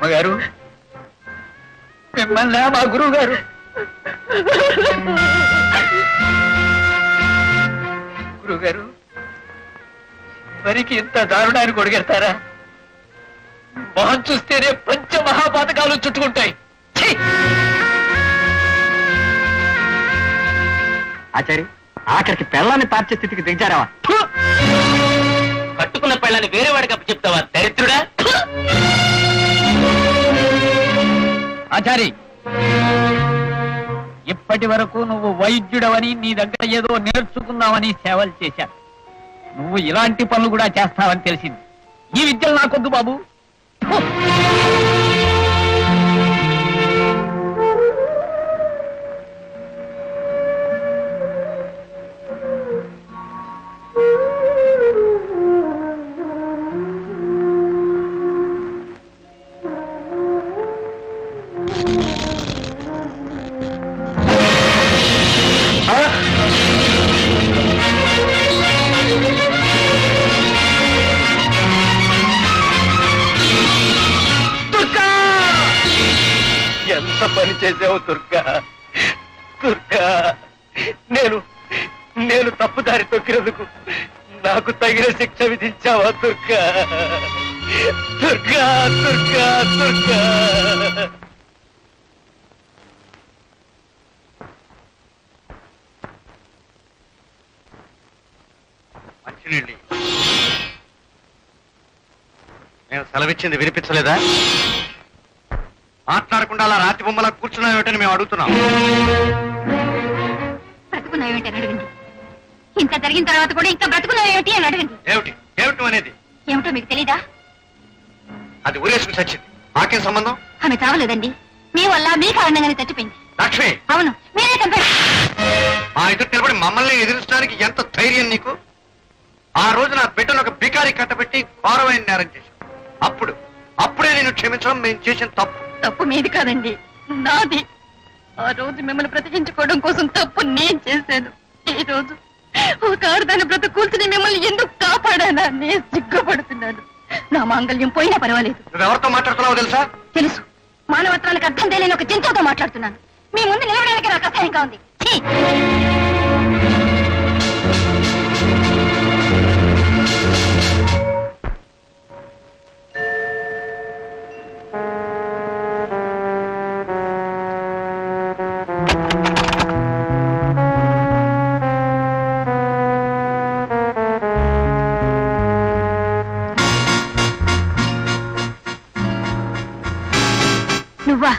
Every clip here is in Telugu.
అమ్మగారు మిమ్మల్ని మా గురువు గారు గురువుగారు మరికి ఇంత దారుణాన్ని కొడిగెడతారా? మొహం చూస్తేనే పంచమహాపాతకాలు చుట్టుకుంటాయి. ఆచారి ఆఖరికి పెళ్ళాన్ని తార్చే స్థితికి దిగజారావా? కట్టుకున్న పెళ్ళాన్ని వేరే వాడికి అప్పు చెప్తావా దరిద్రుడా? ఆచారి ఇప్పటి వరకు నువ్వు వైద్యుడవని నీ దగ్గర ఏదో నేర్చుకుందామని సేవలు చేశాను. నువ్వు ఇలాంటి పనులు కూడా చేస్తావని తెలిసింది. ఈ విద్యలు నాకొద్దు బాబు. ఎంత పని చేసావు దుర్గా, దుర్గా. నేను తప్పుదారి తొక్కినందుకు నాకు తగిన శిక్ష విధించావా దుర్గా, దుర్గా, దుర్గా, దుర్గా. మంచినీళ్ళు నేను సెలవిచ్చింది వినిపించలేదా? మాట్లాడకుండా అలా రాతి బొమ్మలా కూర్చున్నావేటని మేము అడుగుతున్నాం. బ్రతుకున్నావేంటి అని అడగండి. ఇంత జరిగిన తర్వాత కూడా ఇంకా బ్రతుకున్నావేమిటి అని అడగండి. ఏమిటి ఏమిటి అనేది? ఏమిటో మీకు తెలీదా? అది ఊరేసుకు చచ్చింది, మాకేం సంబంధం? ఆమె చావలేదండి, మీ వల్ల మీ కారణంగానే చచ్చిపోయింది. లక్ష్మి, అవును, మీరే చంపారు. మా ఎదురు నిలబడి మమ్మల్ని ఎదిరించడానికి ఎంత ధైర్యం నీకు? ఆ రోజు నా బిడ్డను ఒక బికారి కట్టబెట్టి ఘోరమైన నేరం చేశాం. అప్పుడే నేను క్షమించడం మేము చేసిన తప్పు. తప్పు మీది కాదండి, నాది. ఆ రోజు మిమ్మల్ని బ్రతికించుకోవడం కోసం తప్పు నేను చేశాను. ఈ రోజు ఒక ఆరుదాన్ని బ్రతుకూల్చుని మిమ్మల్ని ఎందుకు కాపాడానా నేను సిగ్గుపడుతున్నాను. నా మాంగళ్యం పోయినా పర్వాలేదు. నువ్వెవరితో మాట్లాడుతున్నావో తెలుసా? తెలుసు. మానవత్వానికి అర్థం తెలియని ఒక జంతువుతో మాట్లాడుతున్నాను. మీ ముందు నిలవడానికి నాకు అసహ్యంగా ఉంది. నువ్వా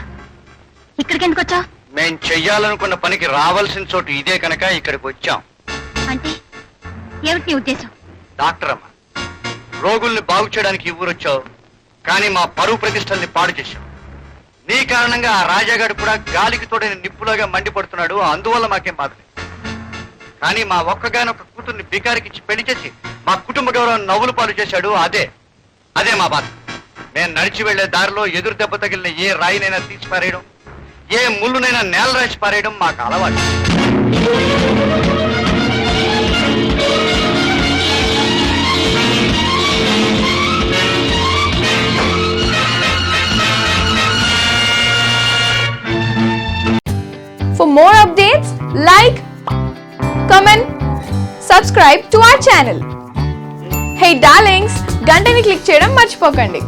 ఇక్కడికి ఎందుకు వచ్చావు? మేం చెయ్యాలనుకున్న పనికి రావాల్సిన చోటు ఇదే కనుక ఇక్కడికి వచ్చాం. అంటే ఏమిటి నీ ఉద్దేశం? డాక్టర్ అమ్మ, రోగుల్ని బాగు చేయడానికి ఊరొచ్చావు, కానీ మా పరువు ప్రతిష్టల్ని పాడు చేశావు. నీ కారణంగా ఆ రాజాగాడు కూడా గాలికి తోడైన నిప్పులాగా మండిపడుతున్నాడు. అందువల్ల మాకేం బాధ లేదు. కానీ మా ఒక్కగానొక్క కూతుర్ని బికారికిచ్చి పెళ్లి చేసి మా కుటుంబ గౌరవం నవ్వులు పాలు చేశాడు. అదే మా బాధ. నేను నడిచి వెళ్లే దారిలో ఎదురు దెబ్బ తగిలిన ఏ రాయినైనా తీసి పారేయడం, ఏ ముళ్ళునైనా నేల రాసి పారేయడం మాకు అలవాటు. For more updates, like, comment, subscribe to our channel. Hey darlings, గంటని click చేయడం మర్చిపోకండి.